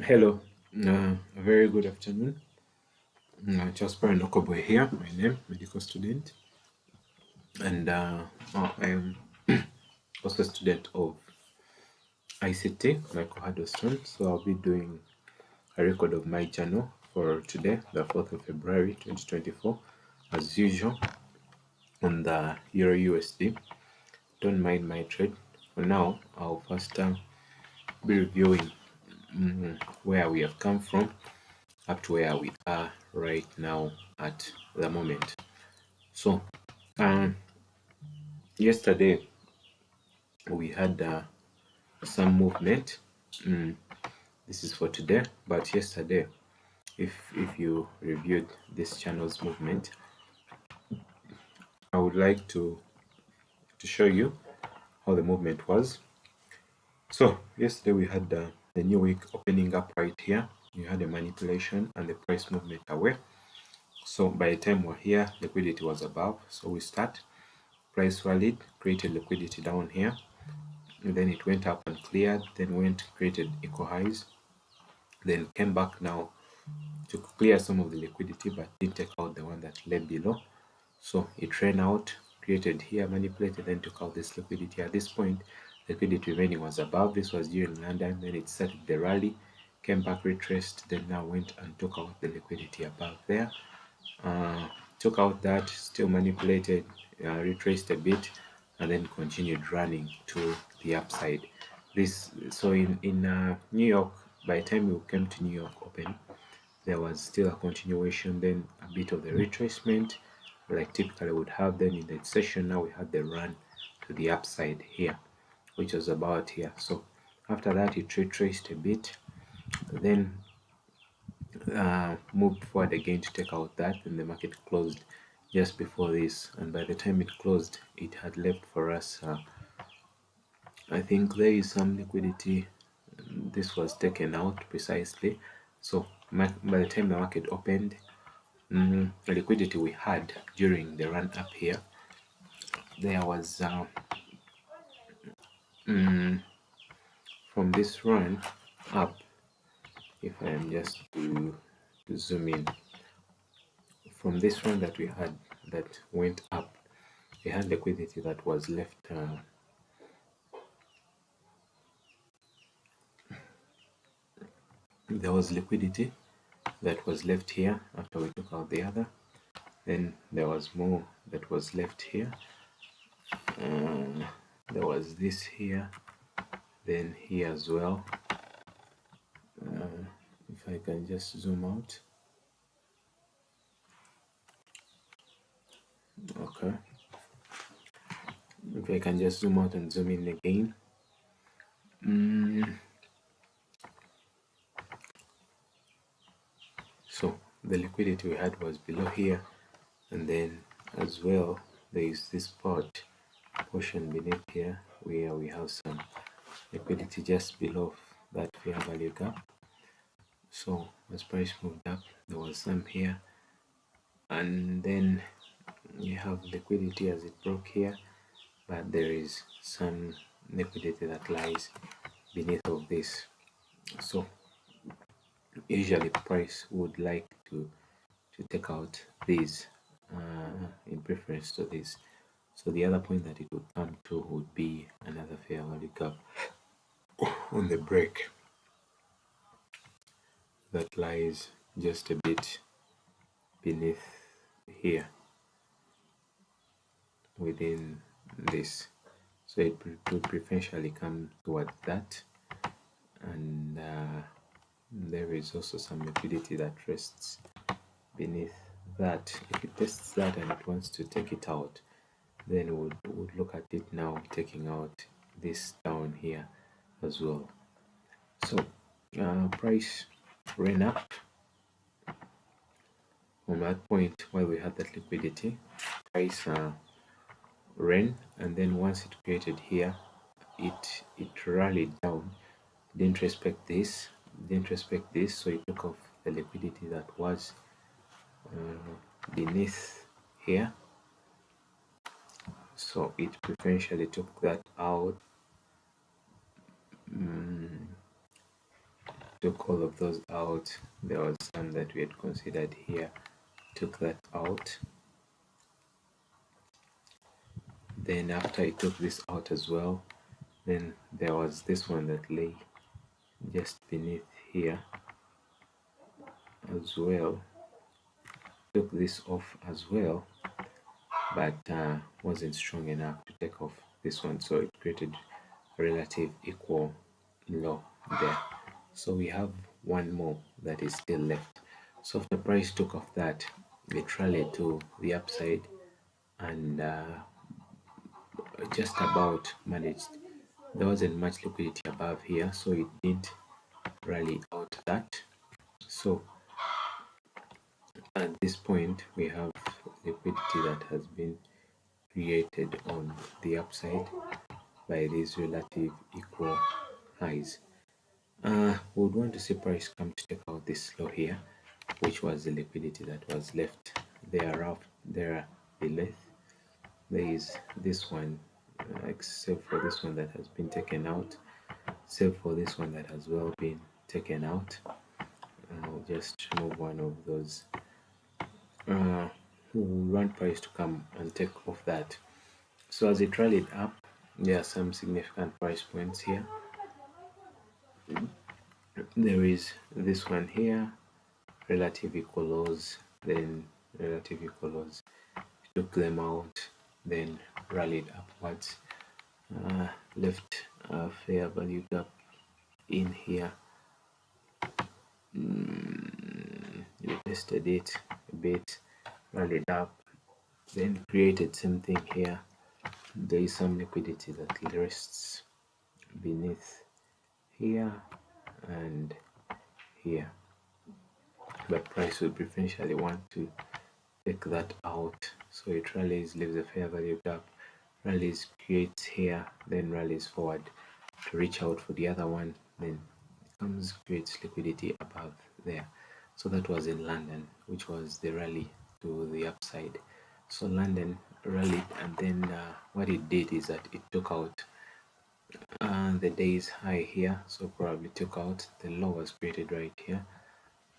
Hello, a very good afternoon. Jasper Nokoboy here, my name, medical student, and I am also a student of ICT, Michael Huddleston. So I'll be doing a record of my journal for today, the 4th of February 2024, as usual, on the EURUSD. Don't mind my trade. For now, I'll first be reviewing where we have come from up to where we are right now at the moment. So, um, yesterday we had some movement. This is for today, but yesterday, if you reviewed this channel's movement, I would like to show you how the movement was. So yesterday we had the new week opening up right here. You had a manipulation and the price movement away. So by the time we're here, liquidity was above. So we start. Price rallied, created liquidity down here. And then it went up and cleared, then went created equal highs, then came back now to clear some of the liquidity, but didn't take out the one that lay below. So it ran out, created here, manipulated, then took out this liquidity. At this point, liquidity remaining was above. This was during London. Then it started the rally, came back, retraced, then now went and took out the liquidity above there. Took out that, still manipulated, retraced a bit, and then continued running to the upside. This so in New York, by the time we came to New York Open, there was still a continuation, then a bit of the retracement, like typically would have. Then in the session, now we had the run to the upside here, which was about here. So after that, it retraced a bit, then moved forward again to take out that, and the market closed just before this. And by the time it closed, it had left for us. I think there is some liquidity. This was taken out precisely. So by the time the market opened, the liquidity we had during the run up here, there was from this run up. If I am just to zoom in, from this run that we had that went up, we had liquidity that was left. There was liquidity that was left here after we took out the other. Then there was more that was left here. There was this here, then here as well. If I can just zoom out. Okay. If I can just zoom out and zoom in again. So the liquidity we had was below here, and then as well there is this portion beneath here where we have some liquidity just below that fair value gap. So as price moved up, there was some here, and then you have liquidity as it broke here, but there is some liquidity that lies beneath of this. So usually price would like to take out these in preference to this. So the other point that it would come to would be another fair value gap on the break that lies just a bit beneath here within this. So it would preferentially come towards that, and there is also some liquidity that rests beneath that. If it tests that and it wants to take it out, then would look at it now taking out this down here as well. So price ran up from that point where we had that liquidity. Price ran, and then once it created here, it rallied down, didn't respect this, so it took off the liquidity that was beneath here. So it preferentially took that out. took all of those out. There was some that we had considered here, took that out. Then after I took this out as well, then there was this one that lay just beneath here as well. Took this off as well, but wasn't strong enough to take off this one, so it created a relative equal low there. So we have one more that is still left. So if the price took off that, it rallied to the upside and just about managed. There wasn't much liquidity above here, so it didn't rally out that. So at this point we have liquidity that has been created on the upside by these relative equal highs. We would want to see price come to take out this low here, which was the liquidity that was left there beneath. There is this one, except for this one that has been taken out, except for this one that has well been taken out. I'll just remove one of those. We want price to come and take off that. So as it rallied up, there are some significant price points here. There is this one here, relative equal lows, then relative equal lows. Took them out, then rallied upwards, left a fair value gap in here. We tested it a bit, rallied up, then created something here. There is some liquidity that rests beneath here and here, but price would preferentially want to take that out, so it rallies, leaves a fair value gap, rallies, creates here, then rallies forward to reach out for the other one, then comes, creates liquidity above there. So that was in London, which was the rally to the upside. So London rallied, and then what it did is that it took out the day's high here, so probably took out the low was created right here,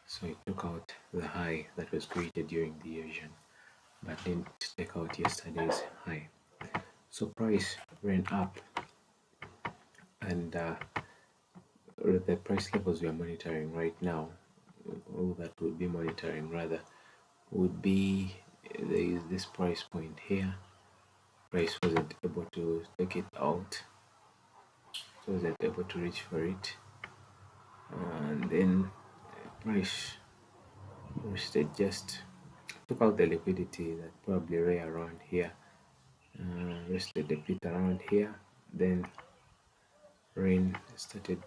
so it took out the high that was created during the Asian, but didn't take out yesterday's high. So price went up, and the price levels we are monitoring right now, all that would be monitoring rather, would be, there is this price point here. Price wasn't able to take it out, wasn't able to reach for it, and then price rested, just took out the liquidity that probably lay around here, rested a bit around here, then rain started.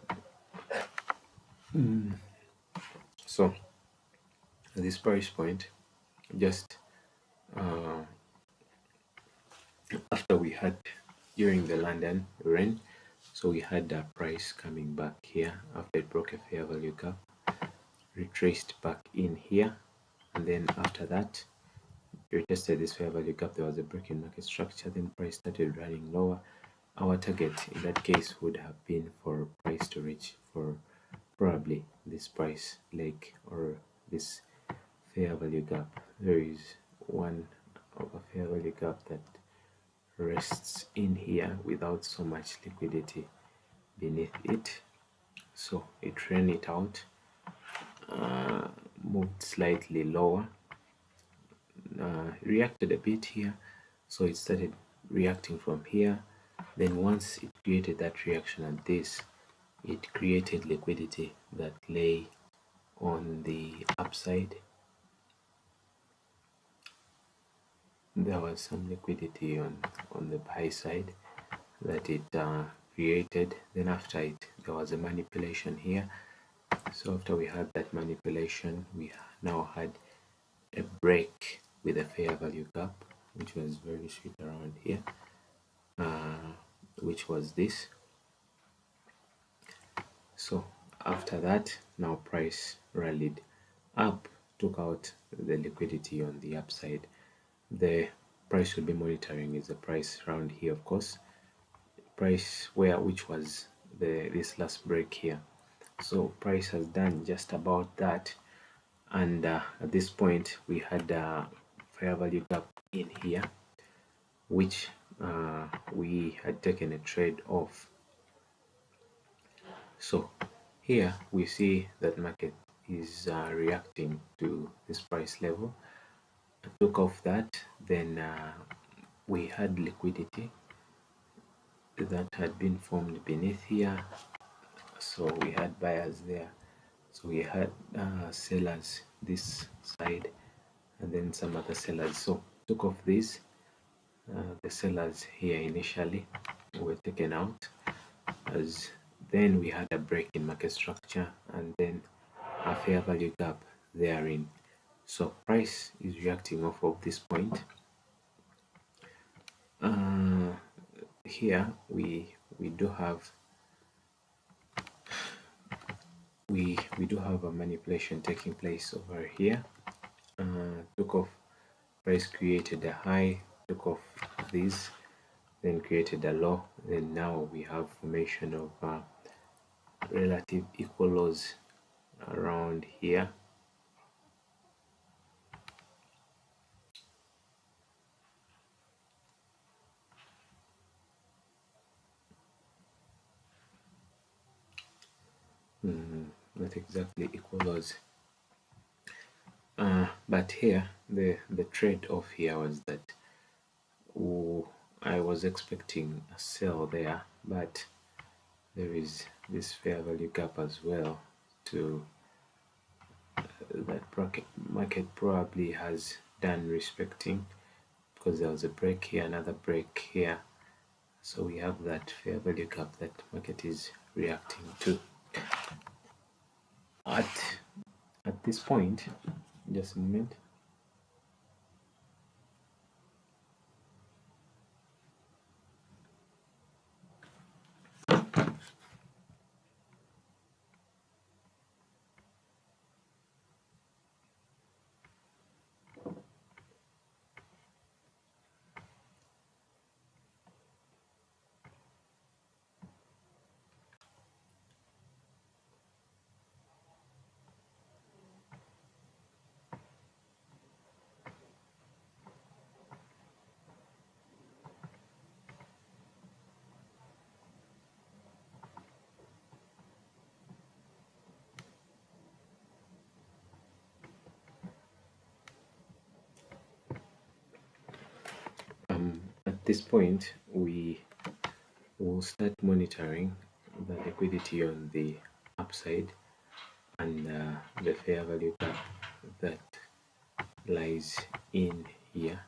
So at this price point, just after we had during the London rain, so we had that price coming back here after it broke a fair value gap, retraced back in here, and then after that retested this fair value gap. There was a break in market structure, then price started running lower. Our target in that case would have been for price to reach for probably this price leg or this fair value gap. There is one of a fair value gap that rests in here without so much liquidity beneath it, so it ran it out, moved slightly lower, reacted a bit here, so it started reacting from here. Then once it created that reaction at this, it created liquidity that lay on the upside. There was some liquidity on the buy side that it created. Then after it, there was a manipulation here. So after we had that manipulation, we now had a break with a fair value gap, which was very sweet around here, which was this. So after that, now price rallied up, took out the liquidity on the upside. The price we'll be monitoring is the price around here, of course, price which was this last break here. So price has done just about that, and at this point we had a fair value gap in here, which we had taken a trade off. So here we see that market is reacting to this price level. I took off that, then we had liquidity that had been formed beneath here. So we had buyers there, so we had sellers this side, and then some other sellers. So took off these, the sellers here initially were taken out, as then we had a break in market structure and then a fair value gap therein. So price is reacting off of this point. Here we do have we do have a manipulation taking place over here. Took off, price created a high, took off this, then created a low, then now we have formation of relative equal lows around here. Not exactly equal lows, but here the trade-off here was that I was expecting a sell there, but there is this fair value gap as well to that market probably has done respecting, because there was a break here, another break here, so we have that fair value gap that market is reacting to. At this point, just a moment. At this point, we will start monitoring the liquidity on the upside and the fair value gap that lies in here,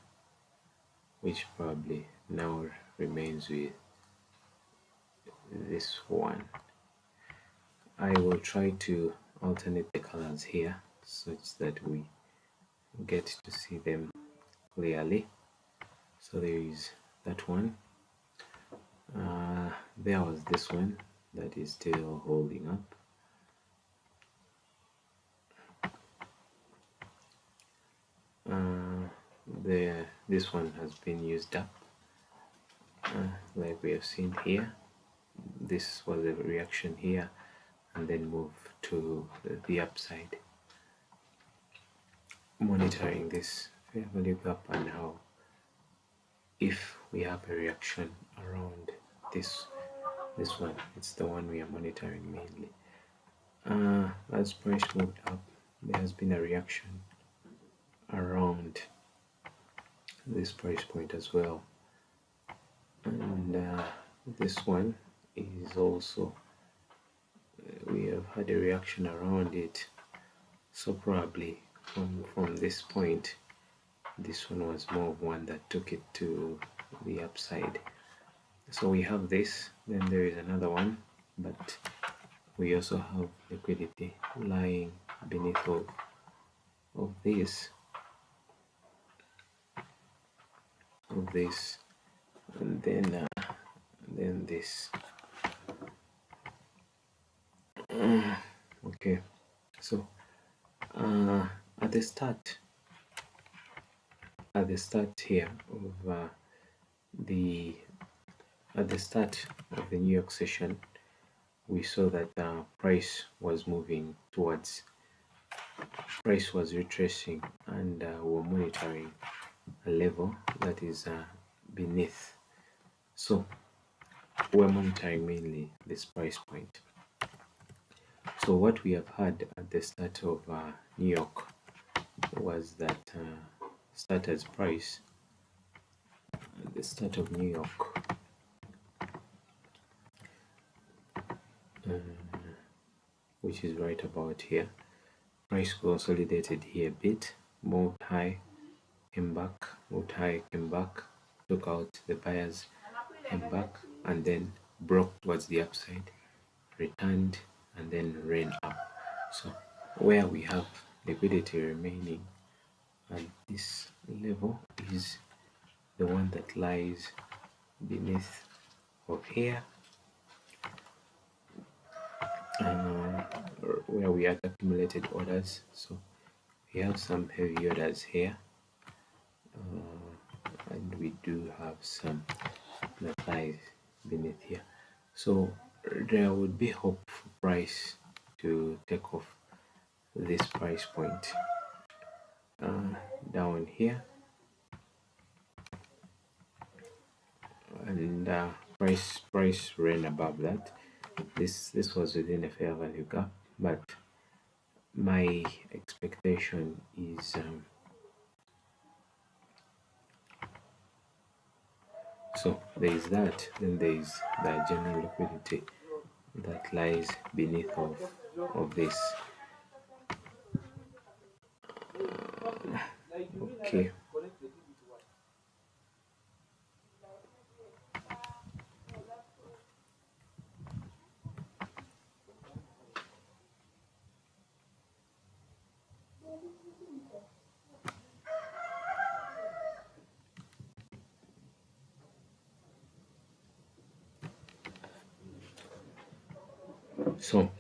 which probably now remains with this one. I will try to alternate the colors here such that we get to see them clearly. So there is that one. There was this one that is still holding up. This one has been used up, like we have seen here. This was a reaction here and then move to the upside. Monitoring this fair value gap and how, if we have a reaction around this one, it's the one we are monitoring mainly. As price moved up, there has been a reaction around this price point as well, and this one is also we have had a reaction around it. So probably from this point, this one was more of one that took it to the upside. So we have this, then there is another one, but we also have liquidity lying beneath of this, and then this. Okay, so at the start here of the New York session, we saw that price was moving towards, price was retracing, and we're monitoring a level that is beneath. So we're monitoring mainly this price point. So what we have had at the start of New York was that starter's price at the start of New York, which is right about here, price consolidated here a bit, moved high, came back, moved high, came back, took out the buyers, came back, and then broke towards the upside, returned, and then ran up. So where we have liquidity remaining at this level is the one that lies beneath of here, where we had accumulated orders. So we have some heavy orders here, and we do have some that lies beneath here. So there would be hope for price to take off this price point down here, and price ran above that. This was within a fair value gap, but my expectation is so there is that, then there is the general liquidity that lies beneath of this. Okay. So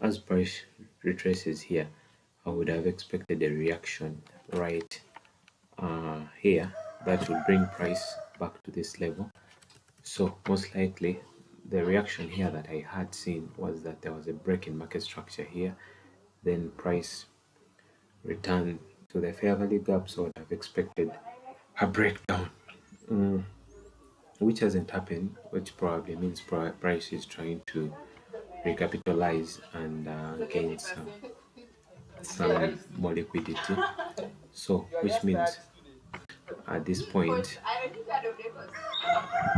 as price retraces here, I would have expected a reaction right here that would bring price back to this level. So most likely the reaction here that I had seen was that there was a break in market structure here, then price returned to the fair value gap. So I'd have expected a breakdown, which hasn't happened, which probably means price is trying to recapitalize and gain some more liquidity. So which means at this point,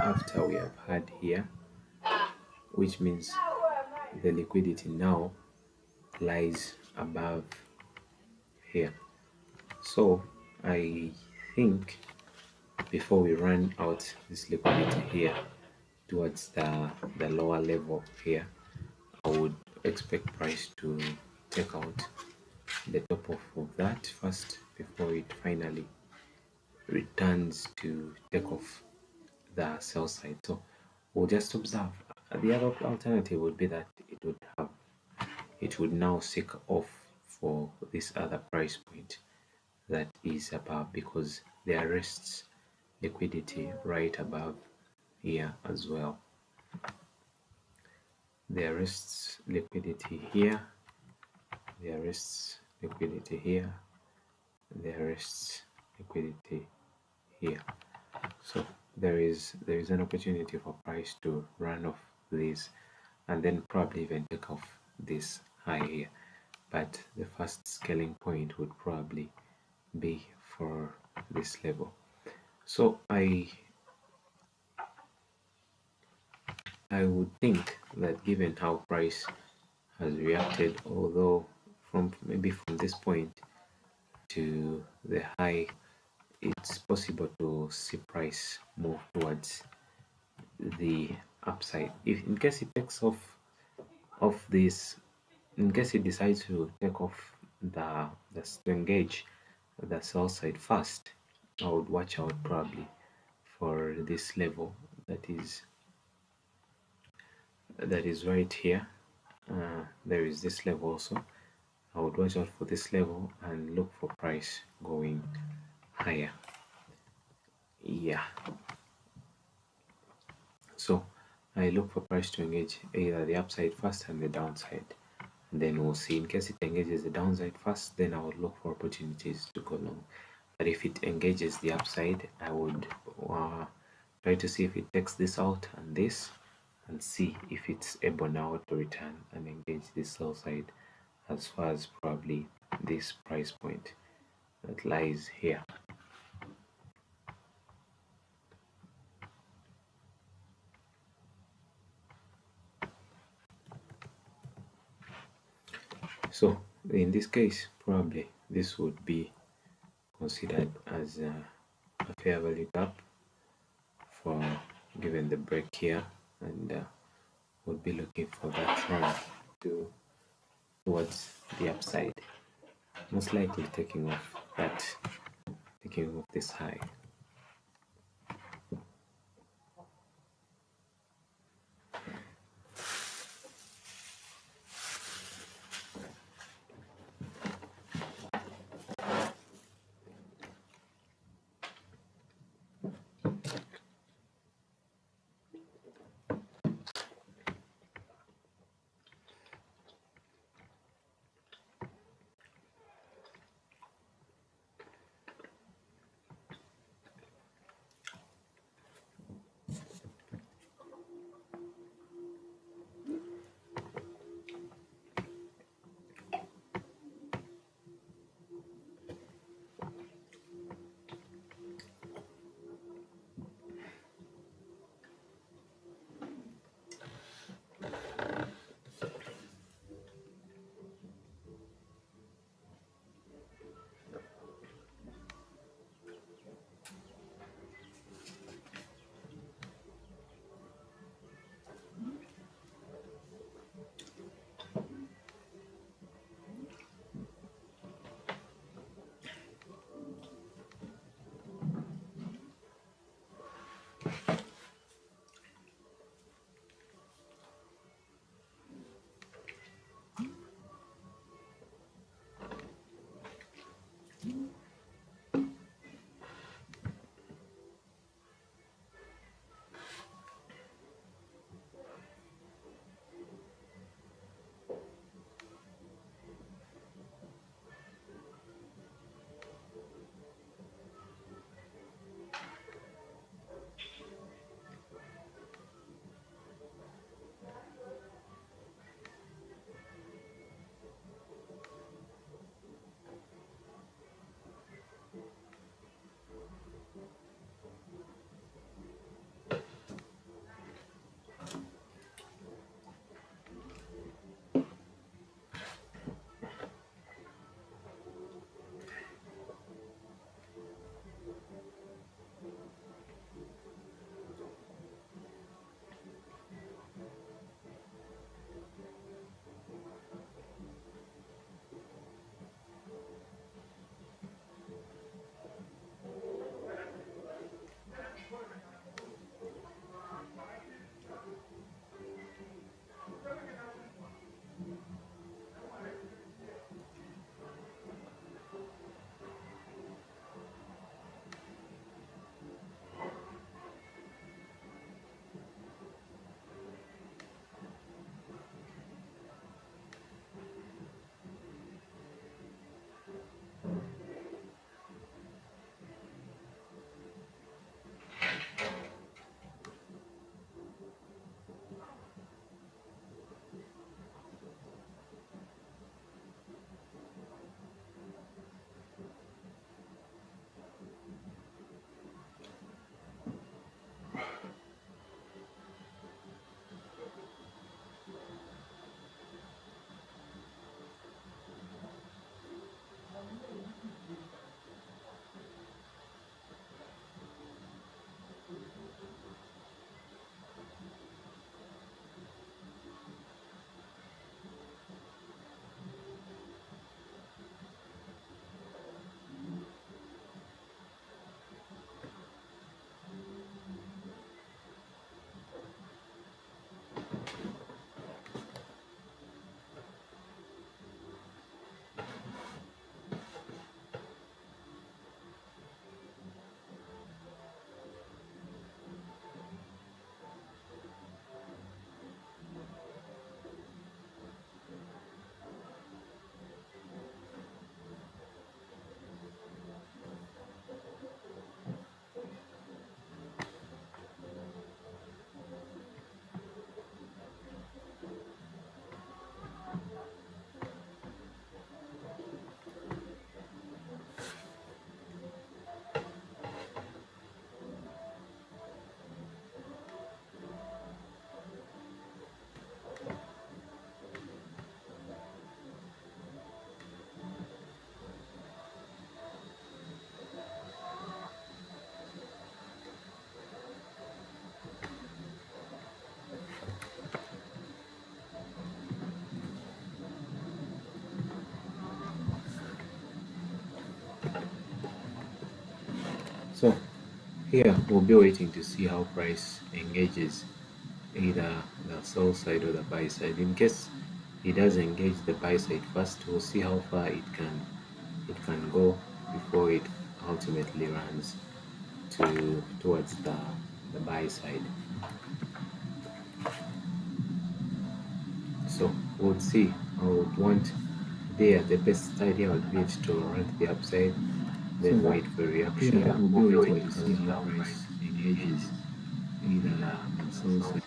after we have had here, which means the liquidity now lies above here. So I think before we run out this liquidity here towards the lower level here, I would expect price to take out the top of that first before it finally returns to take off the sell side. So we'll just observe. The other alternative would be that it would now seek off for this other price point that is above, because there rests liquidity right above here as well. There rests liquidity here, there rests liquidity here, there rests liquidity here. So there is an opportunity for price to run off these and then probably even take off this high here, but the first scaling point would probably be for this level. So I would think that given how price has reacted, although from this point to the high, it's possible to see price move towards the upside. If in case it takes off this, in case it decides to take off to engage the sell side first, I would watch out probably for this level that is right here. There is this level also. I would watch out for this level and look for price going higher. Yeah. So I look for price to engage either the upside first and the downside, and then we'll see. In case it engages the downside first, then I would look for opportunities to go long. But if it engages the upside, I would try to see if it takes this out and this, and see if it's able now to return and engage this sell side as far as probably this price point that lies here. So in this case, probably this would be considered as a fair value gap for given the break here, and we'll be looking for that run towards the upside, most likely taking off this high. here we'll be waiting to see how price engages either the sell side or the buy side. In case it does engage the buy side first, we'll see how far it can go before it ultimately runs towards the buy side. So we'll see. I would want there the best idea would be to run the upside, then wait for reaction. We'll be waiting to see how price engages either the sell side.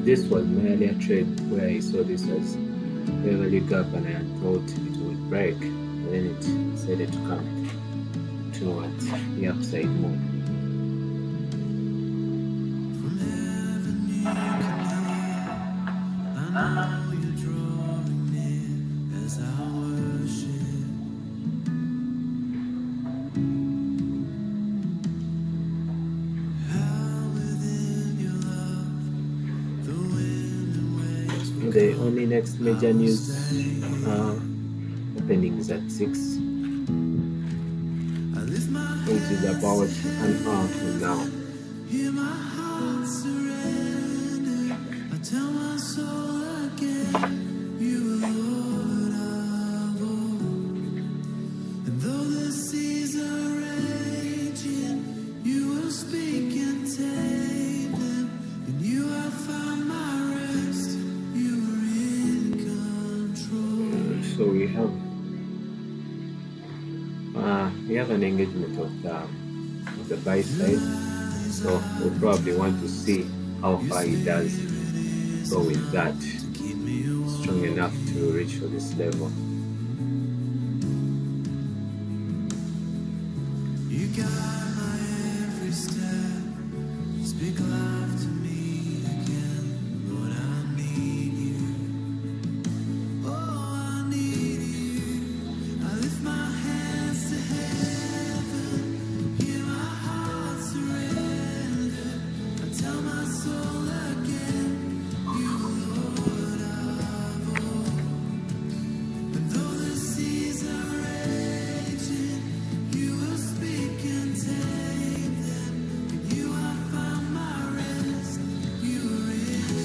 This was merely a trade where I saw this as Beverly Gap and I thought it would break, then it decided to come towards the upside move. The only next major news opening is at 6, which is about an hour from now. So we have an engagement of the buy side, so we'll probably want to see how far it does go with that, strong enough to reach for this level. You got my every step, speak life to me again, Lord, I need you.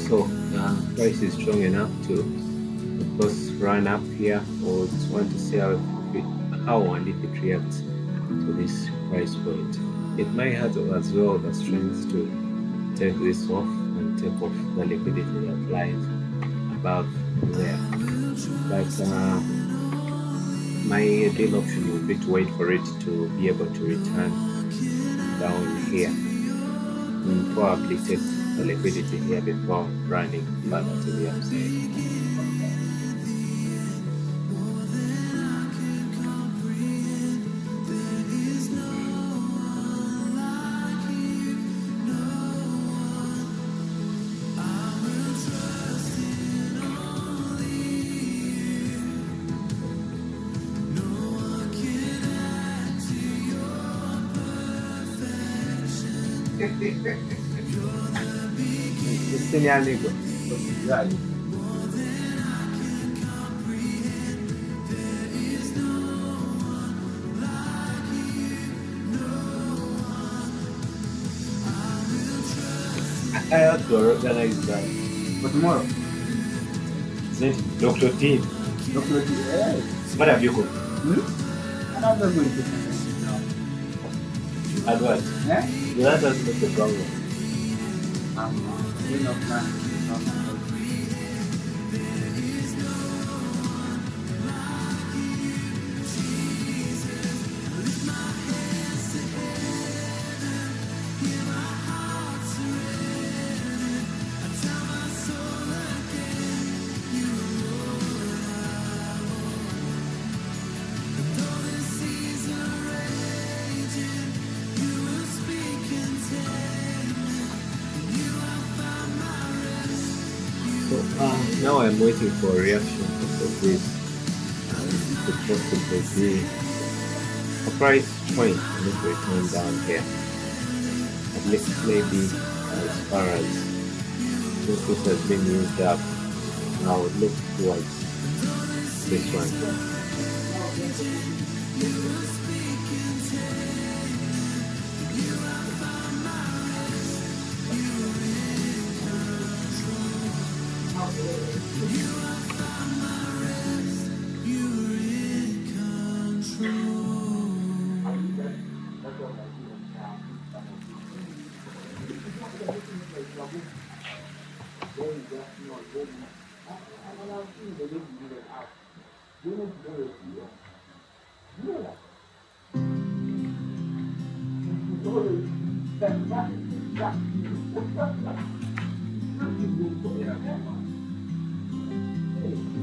So price is strong enough to, of course, run up here. Or just want to see how and if it reacts to this price point. It might have as well the strength to take this off and take off the liquidity that lies above there. But my ideal option would be to wait for it to be able to return down here and probably take the liquidity here before running further to the upside. Segnalico. Dai. I have to organize that. For tomorrow? Dr. T. Dr. T. Yes. What have you got? I'm not going to now. And what? Yeah? That doesn't make the problem. You know, man. So now I'm waiting for a reaction of this could possibly be a price point for me to return down here. At least maybe as far as since this has been used up, I would look towards this one.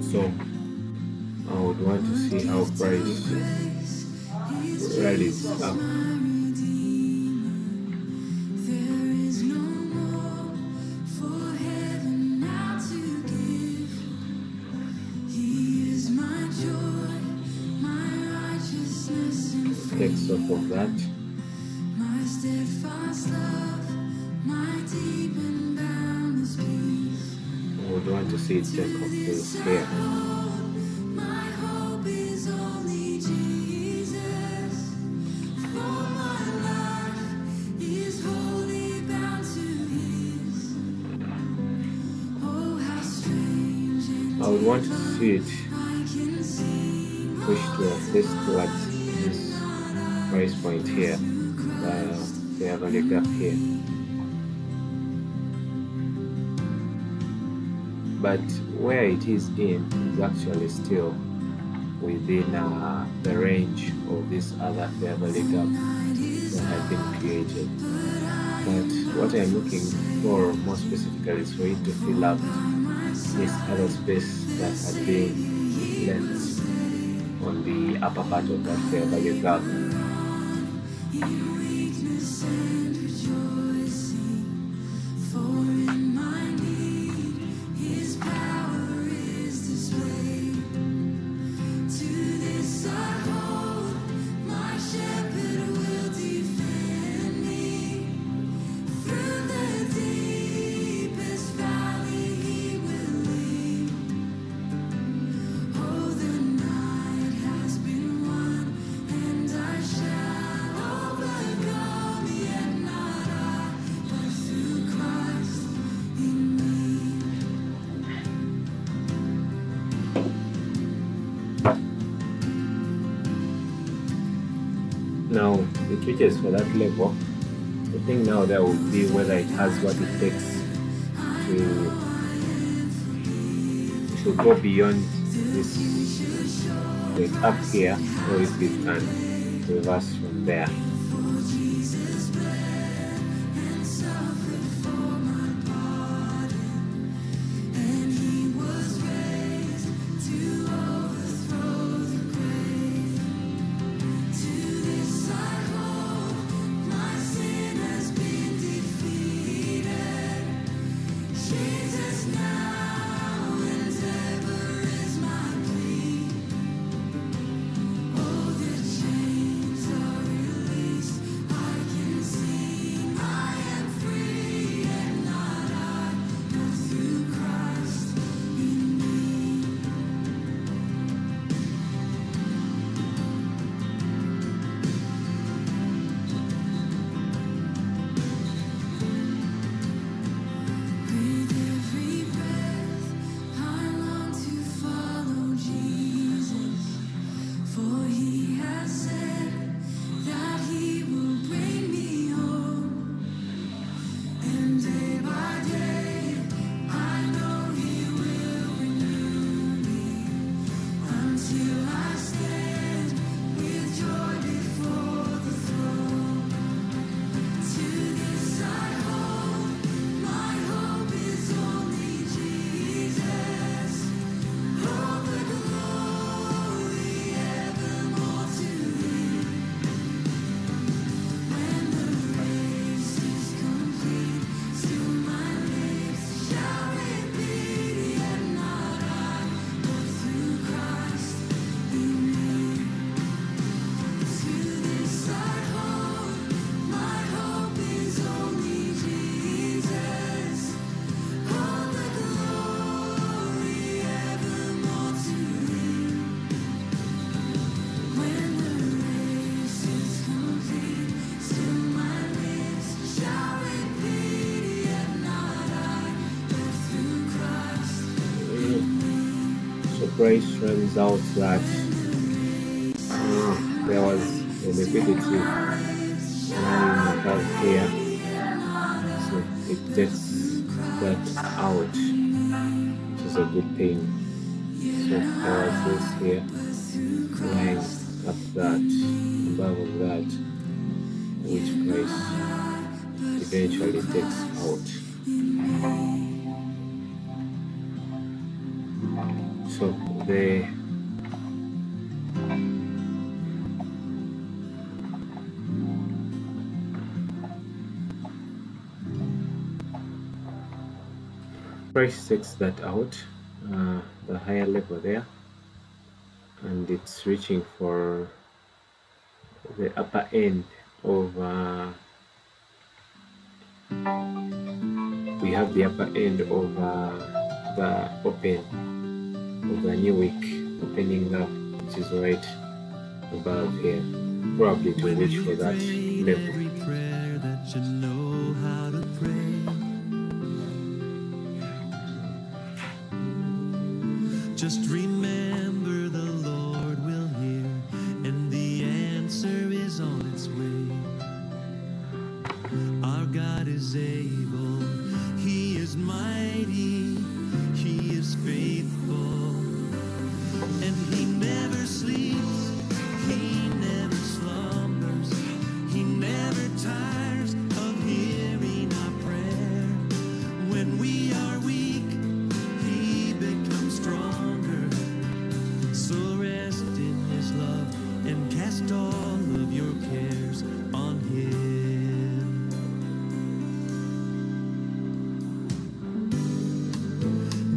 So I would want to see how price rallies up. Takes off of that. I would want to see it take off this here. I would want to see it push towards this price point here. They have a gap here. But where it is in is actually still within the range of this other fair value gap that has been created. But what I'm looking for more specifically is for it to fill up this other space that has been left on the upper part of that fair value gap. Now it reaches for that level. The thing now there will be whether it has what it takes to go beyond this point up here, or if it can reverse from there. price runs out that there was a liquidity running above here, so it takes that out, which is a good thing. So there was this here lying up that, above of that, which price eventually takes out. So the price takes that out, the higher level there, and it's reaching for the upper end of we have the upper end of the open of the new week opening up, which is right above here, probably to reach for that level. Just remember the Lord will hear, and the answer is on its way. Our God is able, He is mighty, He is faithful, and He never sleeps, He never slumbers, He never tires of hearing our prayer. When we are weak, He becomes stronger. So rest in His love and cast all of your cares on Him.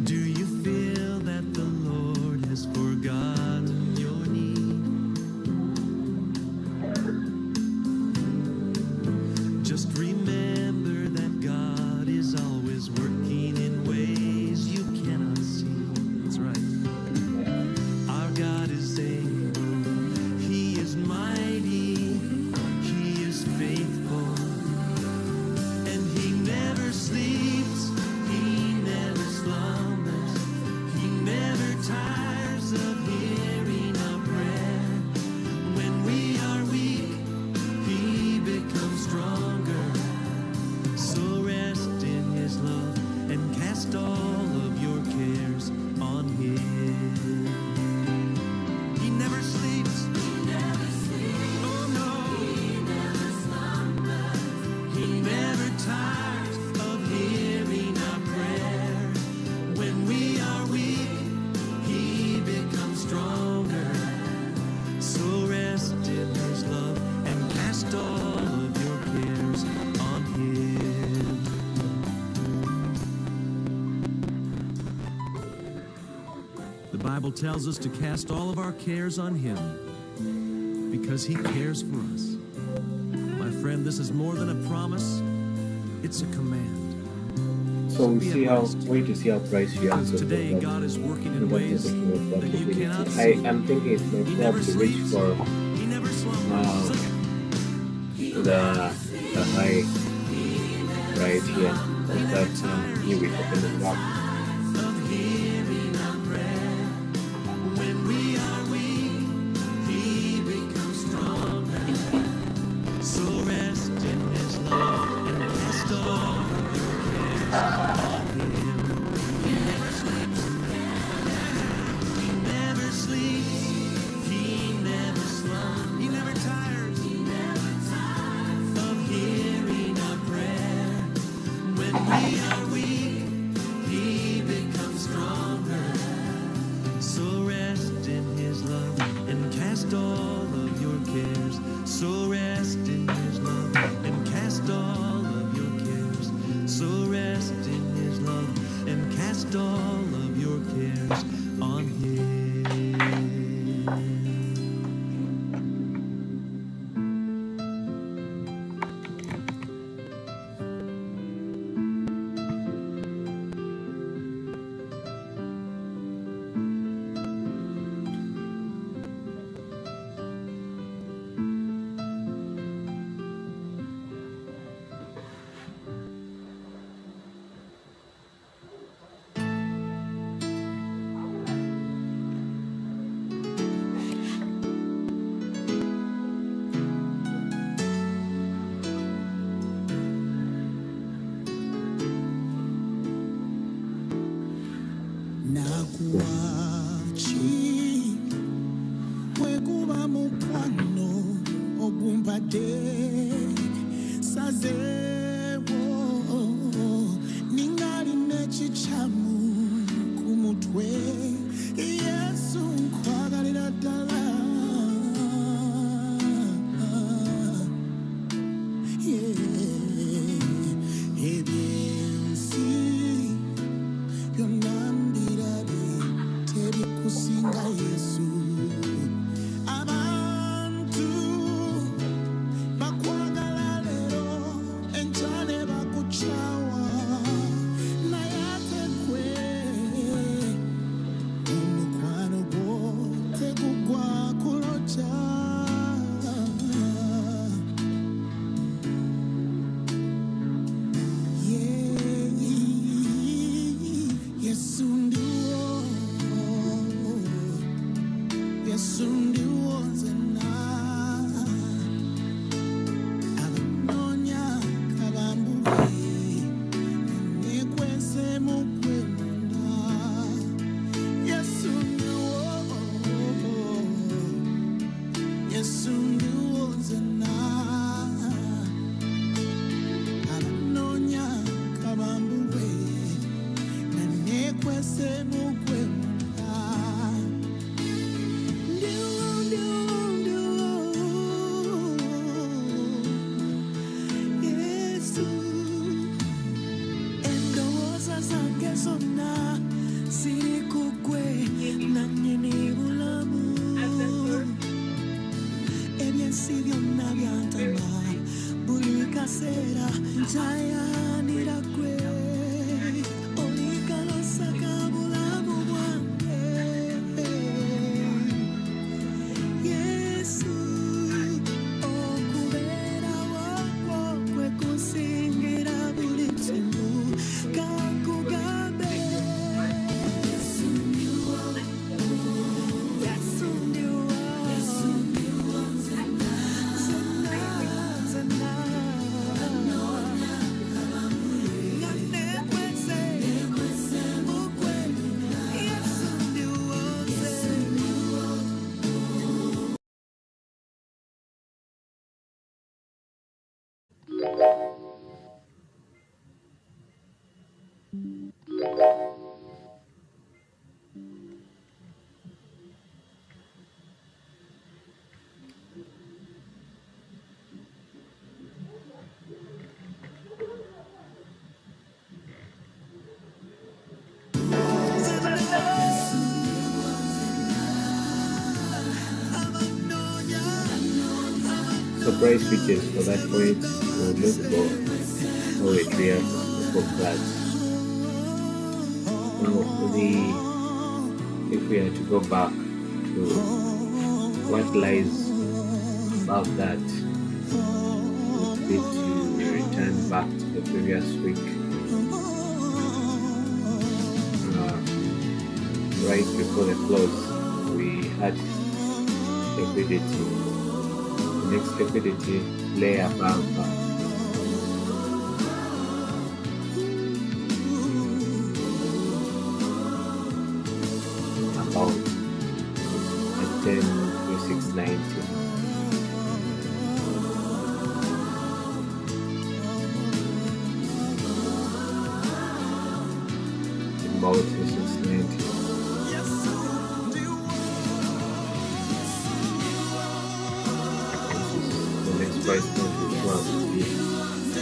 Do you feel that the Lord has forgotten your need? Just remember that God is always working in ways you cannot see. That's right. Our God is able, He is mighty, He is faithful, and He never sleeps, He never slumbers, He never tires of hearing our prayer. When we are weak, He becomes stronger. So rest in His love and cast all of your cares on Him. He never sleeps. Oh no. He never tires of hearing our prayer. When we are weak, He becomes stronger. So rest in His love and cast all of your cares on Him. The Bible tells us to cast all of our cares on Him because He cares for us. My friend, this is more than a promise, it's a command. So we see how, wait to see how price reacts. Because today God is working in ways that you cannot I see. am thinking it may He never probably reach sleeps. for He never slumbers. the high right here of that new week opening up. Of hearing our prayer. When we are weak, He becomes stronger. So rest in His love and cast all your cares on Him. He never sleeps. He never sleeps. He never slumbers. He never tires. He never tires of hearing our prayer. When we are weak, He becomes stronger. So rest in His love and cast all of your cares. So rest in His love and cast all of your cares. So rest in His love and cast all of your cares on Him. pade sazewo ningali nechichamu kumutwe Yesu nkwagalira ddala ebyensi byonna mbirabye tebikusinga Yesu abantu bakwagala leero enkya ne bakukyawa naye ate ggwe omukwano gwo tegugwa kulokya Yesu ndiwo Yesu ndiwo nzena abanoonya kabambulwe nekwese mugwe munda Yesu ndiwo Yesu ndiwo nzena abanoonya kabambulwe nekwese mugwe munda Yesu endowooza zange zonna ziri ku ggwe nannyini bulamu ebyensi byonna byantama buli kaseera njayanira ggwe oli kalosa ka bulamu bwange Yesu okubeerawo kwo kwe kusingira buli kintu kakugambe Yesu ndiwo Yesu ndiwo zena zena nga nekwese mugwe Yesu ndiwo Surprise features for that point will look for how it reacts for flags. Now, if we are to go back to what lies above that, would be to return back to the previous week. Right before the close, we had liquidity. The next liquidity lay above about 10,690. About 690. The next price point will probably be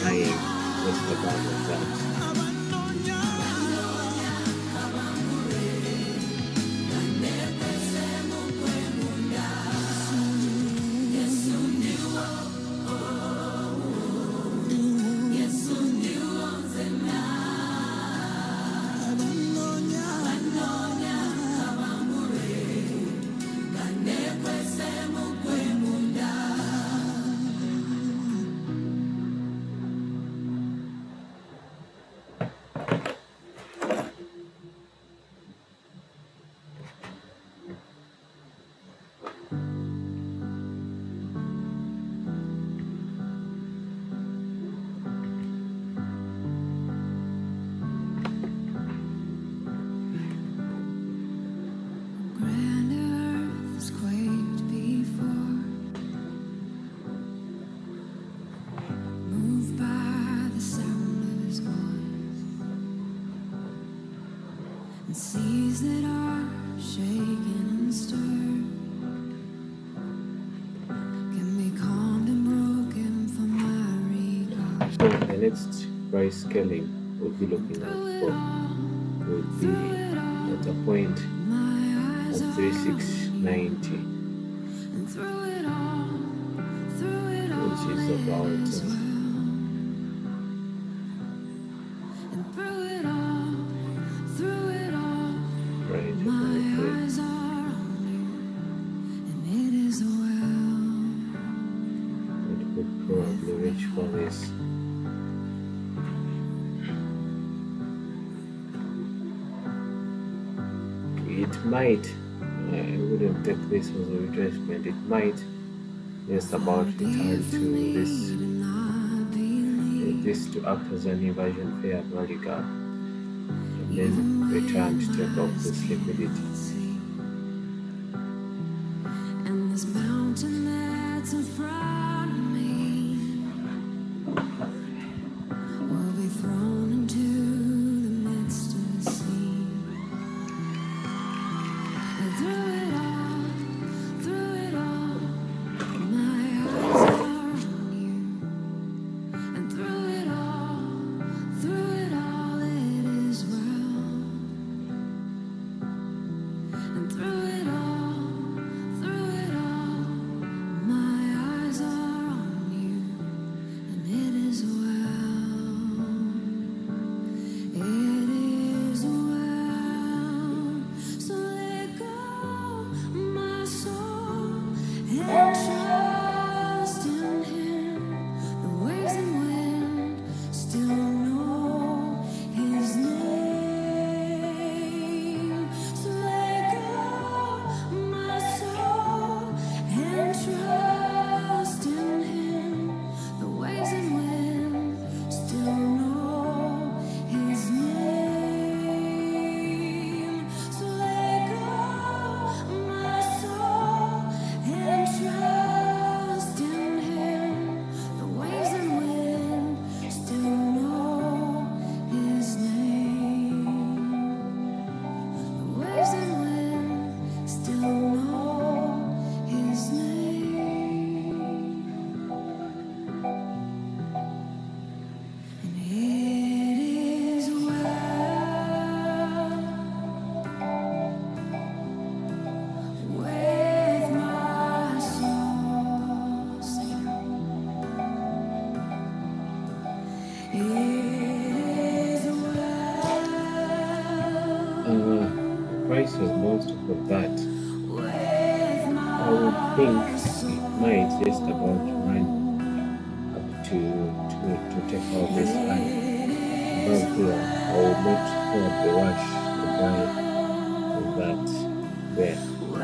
lying just above that. seas that are shaken and stirred can be calmed and broken for my regard. So the next price scaling we'll be looking at for would be at a point of 3690, And through it all, which is about and through it all, right my about there. eyes are on you, and it is well. It could probably reach for this. It might, I wouldn't take this as a retracement, it might just about return to this to act as an inversion fair value gap and then return to take off this liquidity. And this mountain that's in front of me will be thrown into the midst of the sea. And through it all, my eyes are on you. And through it all, it is well. And through it all, my eyes are on you, and it is well. It is well. So let go, my soul, and trust in Him. The waves and wind still know His name. So let go, my soul, and trust in Him. The waves and wind still know His name. So let go, my soul, and trust in Him. The waves and wind still know His name. The waves and wind still know His name. And it is well with my soul. Sing it. It is well The price has bounced off of that. with I my would think it might just about run up to take out this high above here. I would not probably rush to buy that there. With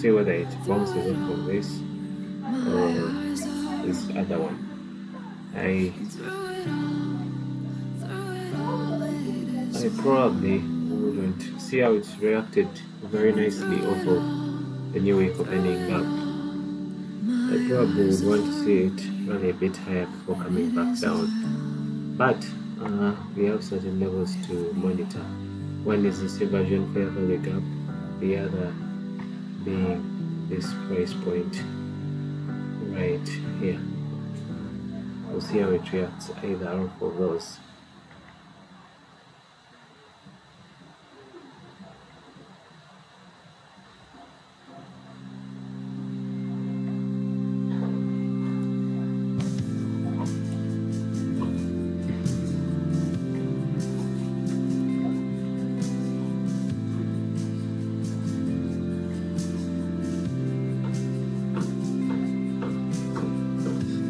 see whether it bounces off of this or this other one. I probably wouldn't see how it's reacted very nicely off of the new week opening up. I probably would want to see it run a bit higher before coming back down. But we have certain levels to monitor. One is this inversion fair value gap, the other being this price point right here. We'll see how it reacts either off of those.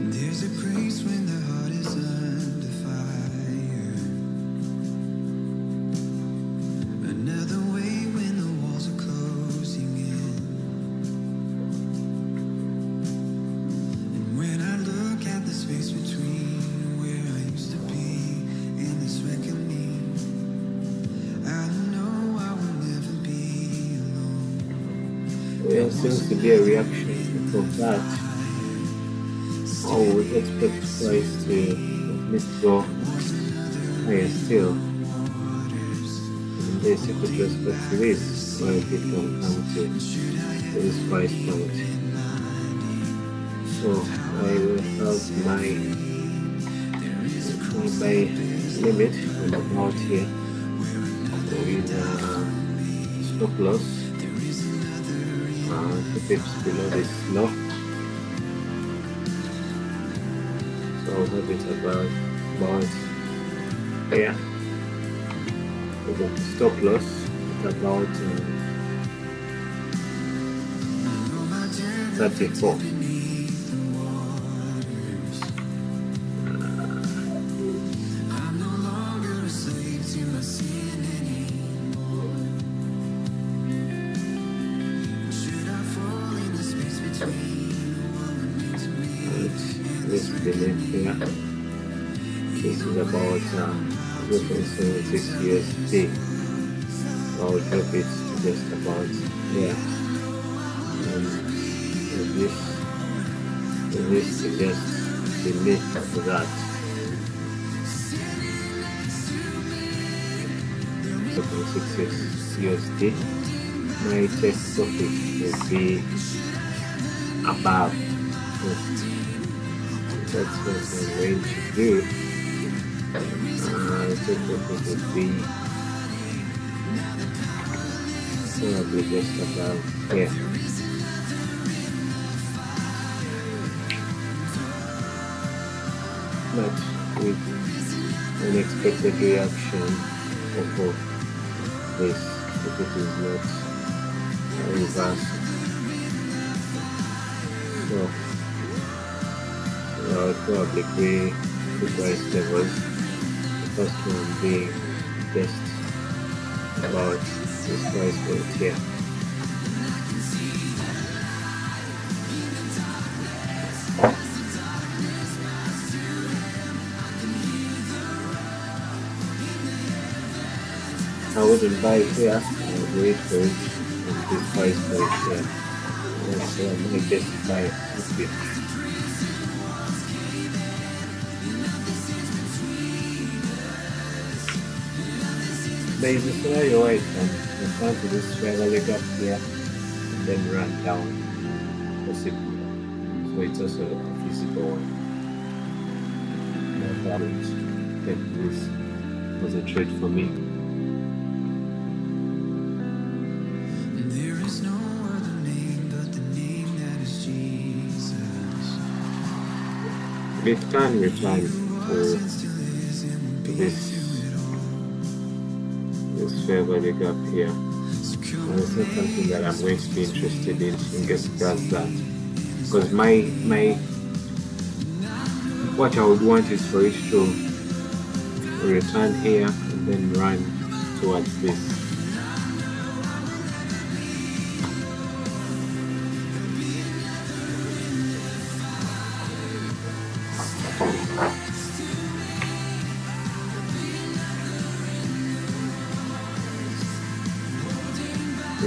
There's a grace when the heart is under fire. Another way when the walls are closing in. And when I look at the space between where I used to be and this reckoning, I know I will never be alone. There seems to be a reaction from that. I would expect price to at least go higher still. And this, if it respects this, or if it can come to this price point. So I will have my buy limit from about here with stop loss 2 pips below this low. So I'll have it about here. With the stop loss at about 34. I'm no longer a slave to my sin anymore. Should I fall in the space between what remains to me? This beneath here. This is about 0.76 USD. I'll drop it to just about there. And this to just beneath that. 0.66 USD. My take profit will be above. That's what I'm going to do. I think it would be probably just about here. But with unexpected reaction of this, if it is not reversed. So I would probably be two price levels. The first one being just about this price point here. I wouldn't buy it here, I would wait for it at this price point here. That's my best buy here. There is a scenario where it can respond to this fair leg up here and then run down, possibly. So it's also a physical one. I haven't kept this as a trade for me. There is no other name but the name that is Jesus. It can return to this fair value gap here. And it's not something that I'm going to be interested in case it does that. Because what I would want is for it to return here and then run towards this.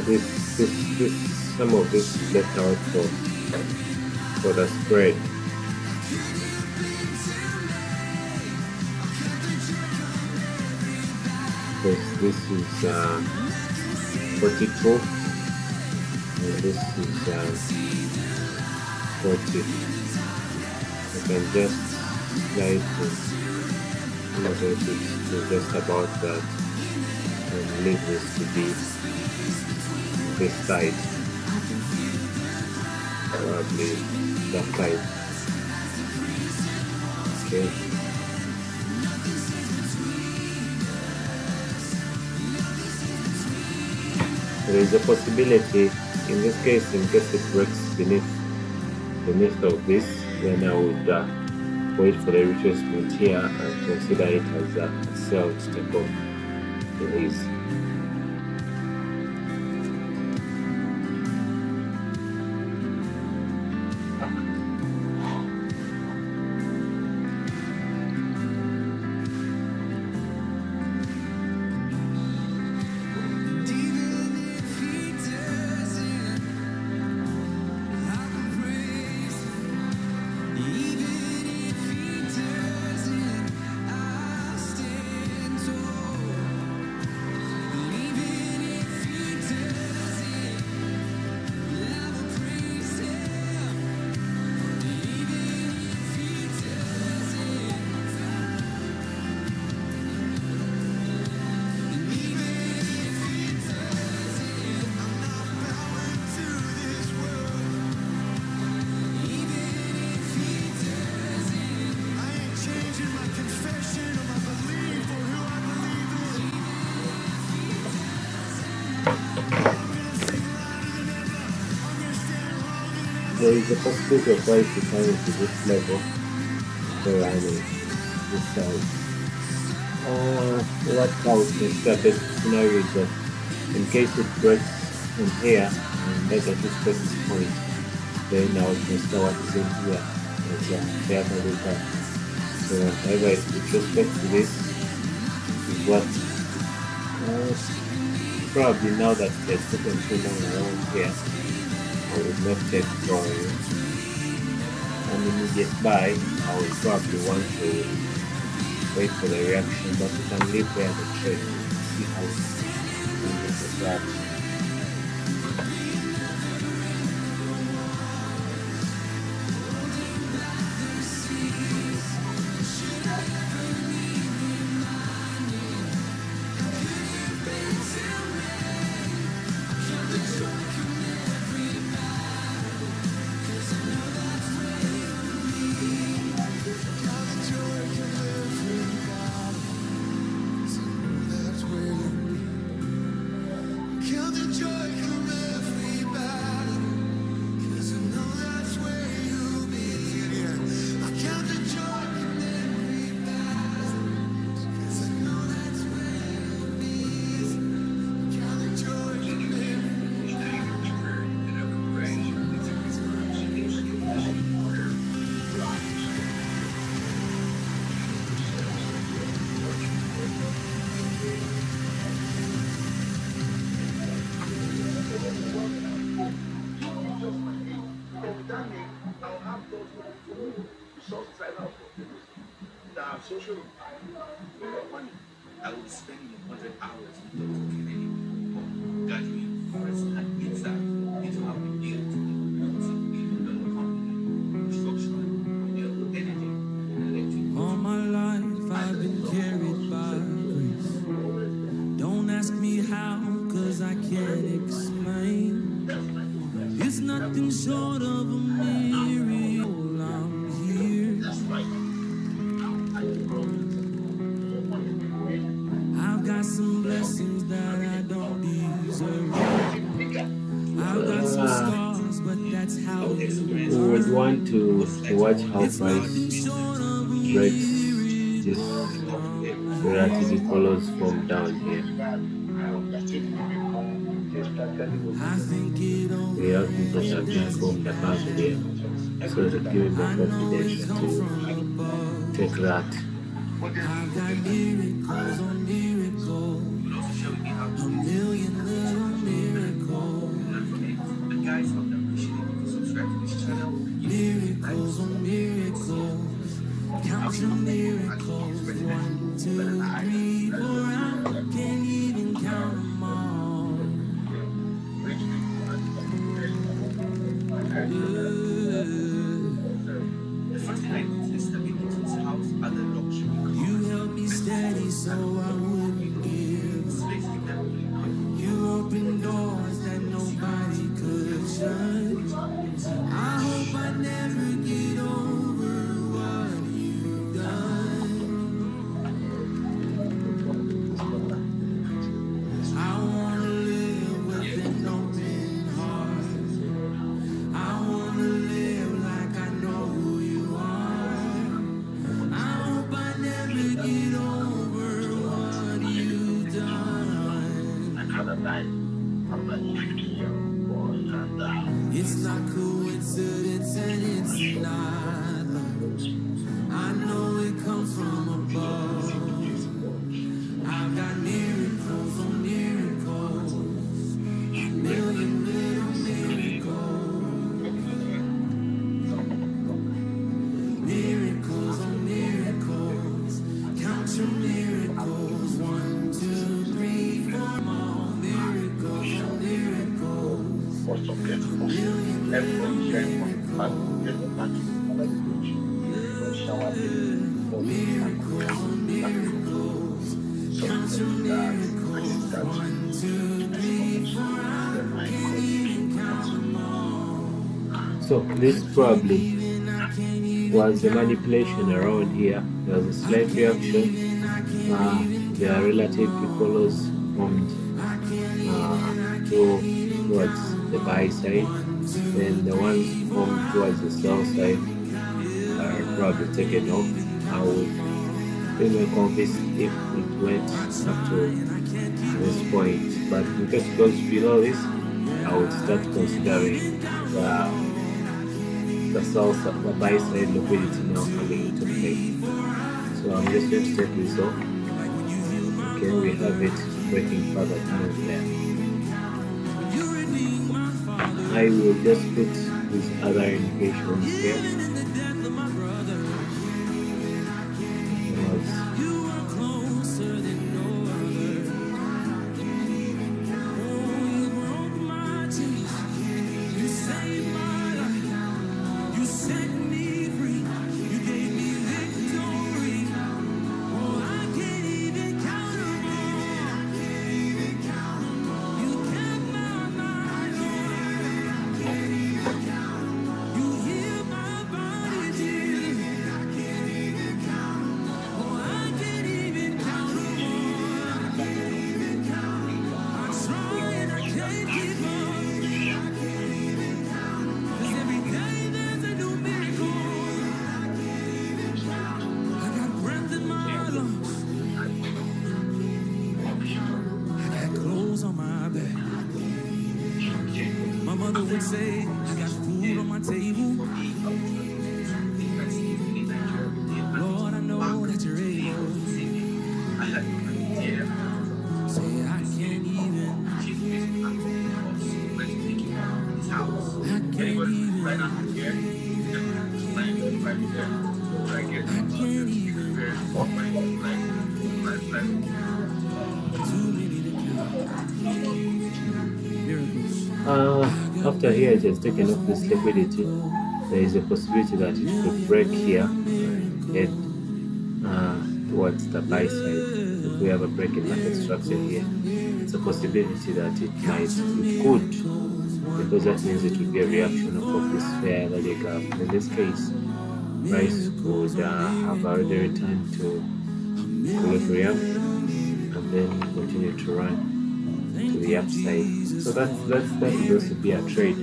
this some of this is left out for the spread. Because this is 42 and this is 40. You can just slide to just about that and leave this to be this side, probably that side. Okay. There is a possibility, in this case, in case it breaks beneath of this, then I would wait for the retracement here and consider it as a sell to take off the ease. There is a possibility of price declining to this level for running this side. What out is the best scenario is that in case it breaks from here and that's at this basis point, then I would consider what is in here as the other data. So however, with respect to this is what probably now that there's taken too long around here, I would not take for an immediate buy. I would probably want to wait for the reaction, but you can leave there the trade and see how it looks at that. Social, I will spend 100 hours with Dr. Kennedy, gathering first-hand insight into how we deal with the company, structure, renewable energy, and electric. All my life I've been carried by grace. Don't ask me how, cause I can't explain. It's nothing short of a miracle. I'm here. I've got some blessings that I don't deserve. I've got some scars, but that's how it is. We would want to watch how price breaks this relatively follows from down here. I think it We have people that can from the past here, so that giving the confidence to take that. I've got miracles on miracles, a million little miracles. guys, I would appreciate it if you subscribe to this channel and give it a Miracles on miracles, count your miracles. 1, 2, 3, 4. I can't even count them all. The first thing I noticed that we into this house are the luxury cars. You held me steady so I wouldn't give. This place you never really know. You opened doors that nobody could shut. I hope I never get over what you've done. I wanna live with an open heart. I wanna live like I know who you are. I hope I never get over what you've done. Another night, I'm a 50-year-old boy and It's not coincidence and it's not luck. I know it comes from above. I've got miracles on miracles, a million little miracles. Miracles on miracles, count your miracles. 1, 2, 3, 4 more. Miracles on miracles, also a beautiful. million Everyone sharing little from fun, getting back to the shower, miracles on miracles, count your miracles. 1, 2, 3, 4. I can't even count them all. So this probably Even I can't even was a manipulation around here. There was a slight reaction. The relative equals formed towards the buy side, then the ones formed towards the sell side are probably taken off. I would be more convinced if it went up to this point, but in case it goes below this, I would start considering the sell side, the buy side liquidity now coming into play. So I'm just going to take this off. Okay, we have it breaking further down there. I will just put these other indications here. Would say I got food on my table. Lord, I know that you're able. Say I can't even. I can't even. Too many to count. Miracles. After here it has taken off this liquidity, there is a possibility that it could break here and head towards the buy side. If we have a break in market structure here, it's a possibility that it could, because that means it would be a reaction of this fair value gap. In this case, price would have already returned to equilibrium and then continue to run to the upside. So that would also be a trade.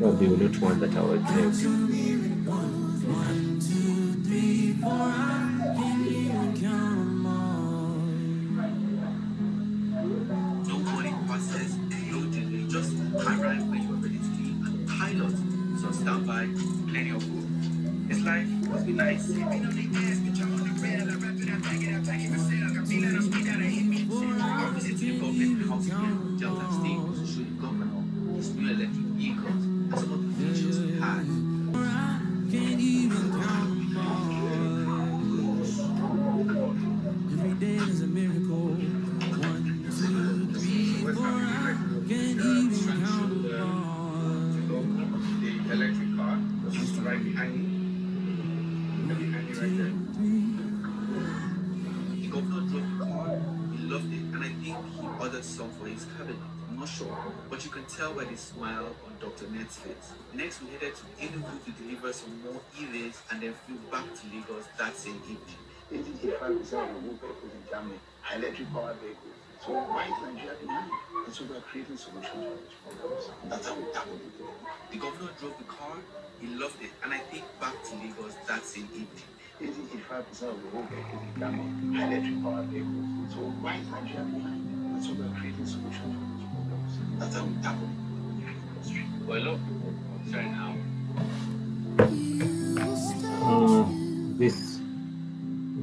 Probably not one that I would take. 1, 2, 3, 4. I can't even count them all. No boarding process, no delay, just arrive where you are ready to leave and pilot is on standby, plenty of room. This life must be nice. Our visit to the government house here in Delta State was to show the governor his new electric vehicles ordered some for his cabinet. I'm not sure, but you can tell by the smile on Dr. Ned's face. Next, we headed to Enugu to deliver some more e-ways and then flew back to Lagos that same evening. 85% of the world vehicles in Germany are electric powered vehicles. So why is Nigeria behind? And so we're creating solutions for these problems. That's how we tackle it. The governor drove the car, he loved it, and I think back to Lagos that same evening. 85% of the world vehicles in Germany are electric powered vehicles. So why is Nigeria behind? And so we're creating solutions for these problems. That's how we tackle it. Well, look, sorry now.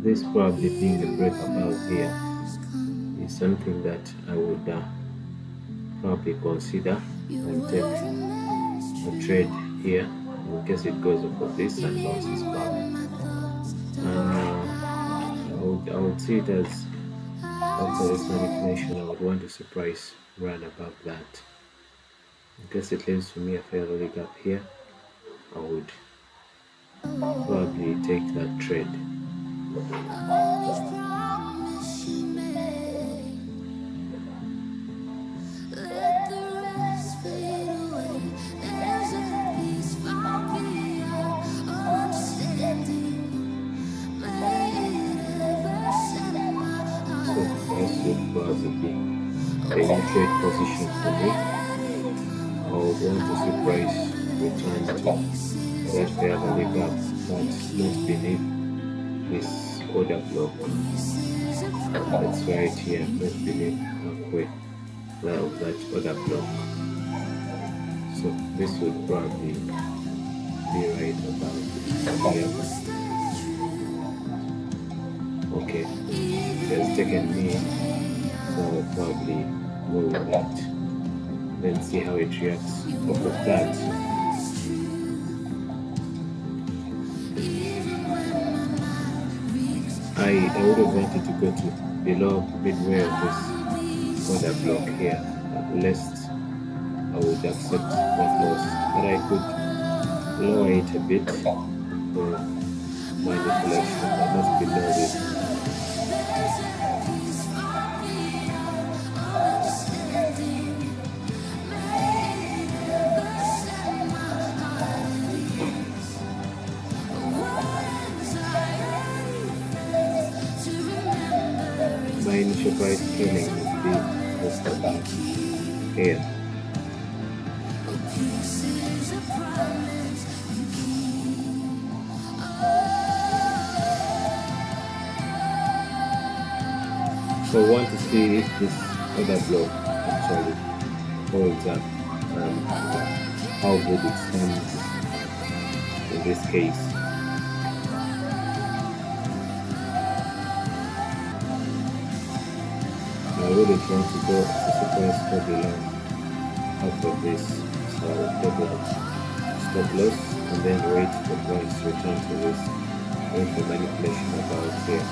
This probably being a breakabout here is something that I would probably consider and take a trade here in case it goes up of this and bounces back. I would see it as after this manipulation, I would want to surprise run above that. In case it leaves for me a fair value gap here, I would probably take that trade. Probably any trade position for me. I would want to surprise return to that fair value gap, but not beneath this order block. That's right here, not beneath halfway of that order block. So this would probably be right about here. Okay, it has taken me, so I'll probably go with that, then see how it reacts off of that. I would have wanted to go to below midway of this order block here, lest I would accept that loss, but I could lower it a bit for manipulation, but not below this. My initial price training would be just about here. So I want to see if this other block actually holds up and how good it stands in this case. I really want to go to surprise for below half of this, so I'll take a stop loss and then wait for price to return to this, wait for manipulation about here.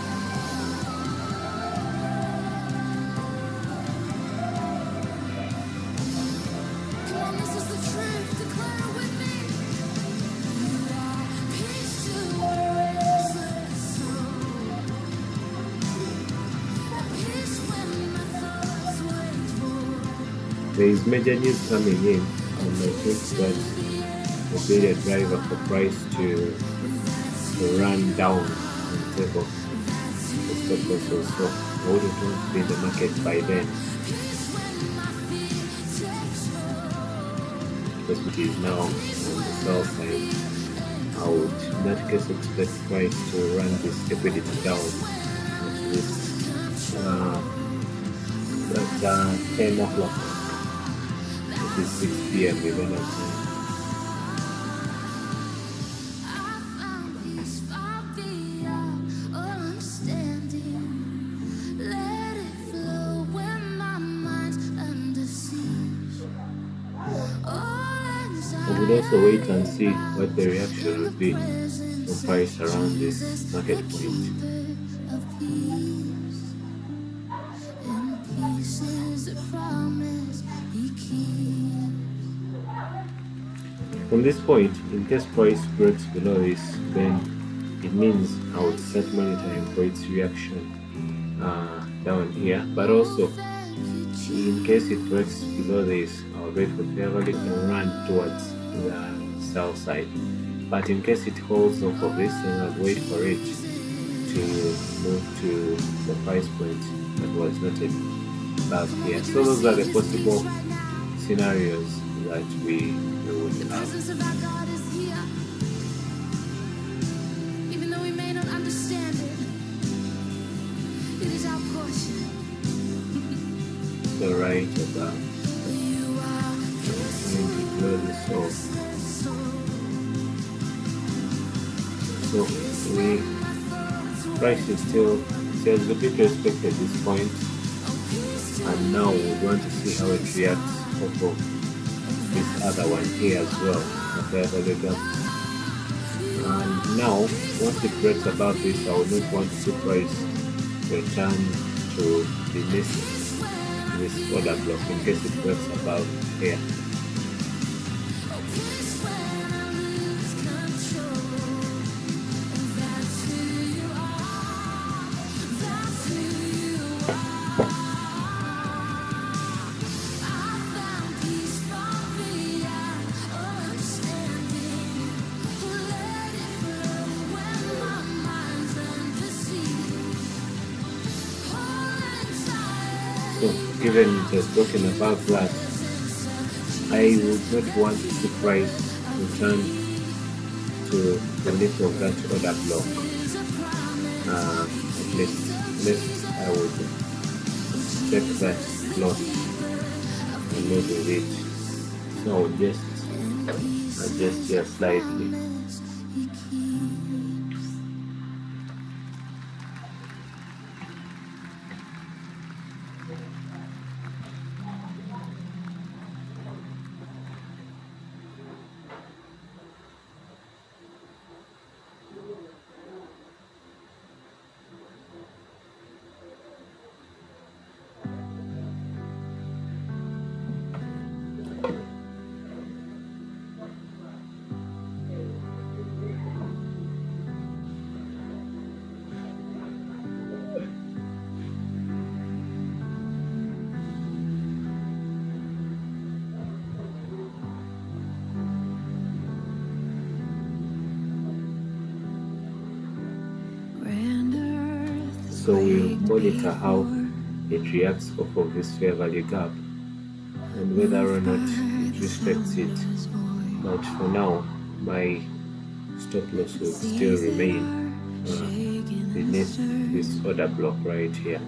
There is major news coming in, and I think that will be a driver for price to run down and take off the stop losses. So I wouldn't want to be in the market by then, because it is now on the sell side. I would in that case expect price to run this liquidity down to this at 10 o'clock. It is 6 p.m. even at I would also wait and see what the reaction would be for price around this market point. From this point, in case price breaks below this, then it means I would start monitoring for its reaction down here, but also In case it breaks below this, I'll wait for fair value and run towards the sell side. But in case it holds off of this, then I'll wait for it to move to the price point that was noted last year. So those are the possible scenarios that we would have. Presence of our God is here. Even though we may not understand it, it is our portion. The right about You are the soul. So we price is still there's a bit respect at this point, and now we want to see how it reacts off of this other one here as well, the fair value gap. And now once it breaks above this, I would not want to see price return to beneath this order block in case it breaks above here. So given it has broken above that, I would not want the price return to the list of that order block. At least I would take that loss and not with it. So I would just adjust here slightly. So we'll monitor how it reacts off of this fair value gap and whether or not it respects it. But for now, my stop loss will still remain beneath this order block right here.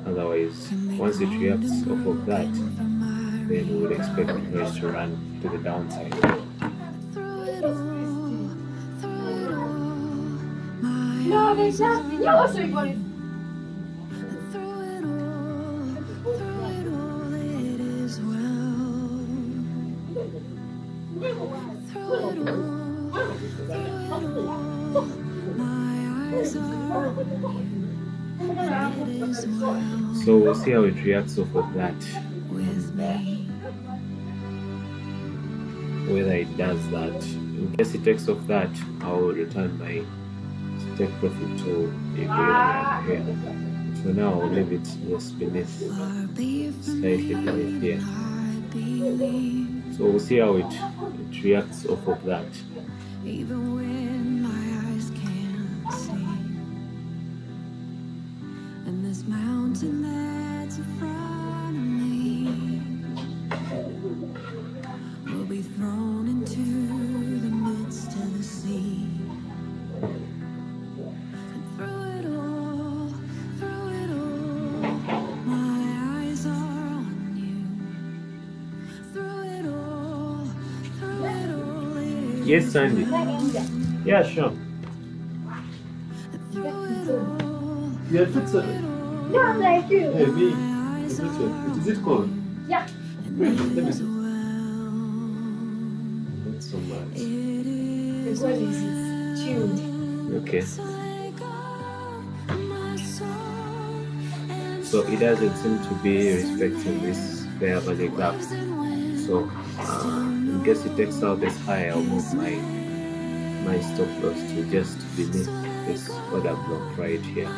Otherwise, once it reacts off of that, then we would expect the price to run to the downside. No, there's nothing. No, what's the point? So we'll see how it reacts off of that. Whether it does that. In case it takes off that, I will return my take profit to equilibrium here. For now, I'll leave it just beneath, slightly beneath here. So we'll see how it reacts off of that. Even when my eyes can't see, and this mountain that's in front of me will be thrown into the midst of the sea. And through it all, my eyes are on you. Through it all, it is Yes, Sandy. Yeah, sure. Yeah, fix it. No, thank you. Hey, me. What is it called? Yeah. Wait, let me see. Not so much. The goal is it's tuned. Okay. So it doesn't seem to be respecting this fair value gap. So in case it takes out this high, I'll move my stop loss to just beneath this order block right here.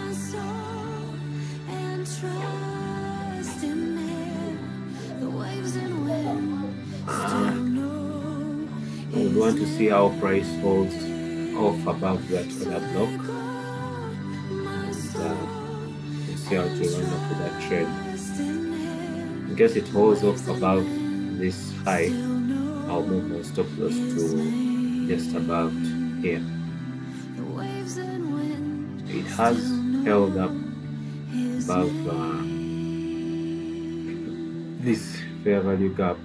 would want to see how price holds off above that order block, and see how to run up with that trade. In case it holds off above this high, I'll move my stop loss to just about here. It has held up above this fair value gap,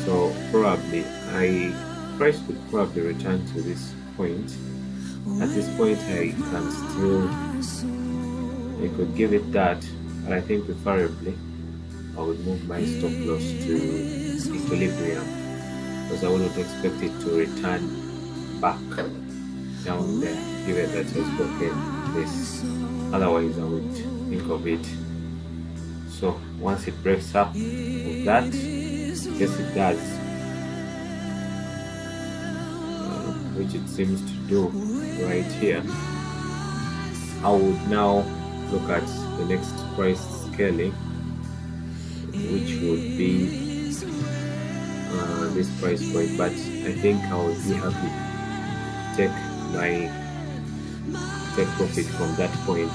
so probably price could probably return to this point. At this point I can still, I could give it that, but I think preferably I would move my stop loss to equilibrium, because I wouldn't expect it to return back down there given that it's broken this. Otherwise I would think of it. So once it breaks up with that, yes it does, which it seems to do right here, I would now look at the next price scaling, which would be this price point, but I think I would be happy to take profit from that point.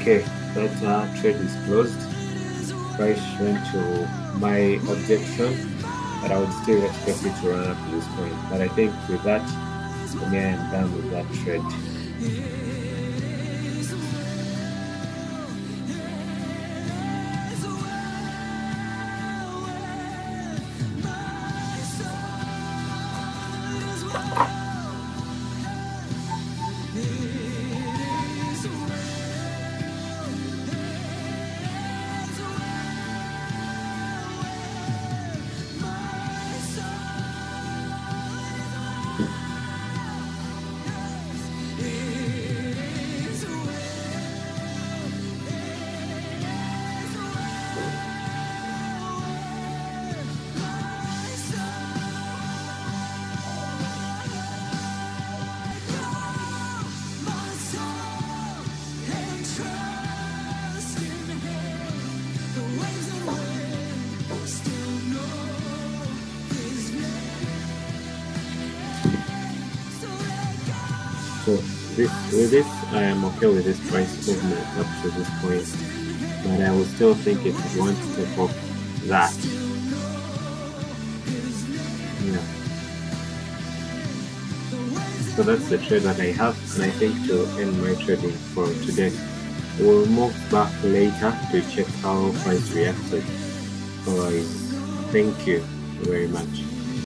Okay, that trade is closed. Price went to my objection, but I would still expect it to run up to this point. But I think with that, for me, I am done with that trade. So with this, I am okay with this price movement up to this point, but I would still think it would want to take off that. Yeah. So that's the trade that I have, and I think to end my trading for today, we'll move back later to check how price reacted. Alright, thank you very much.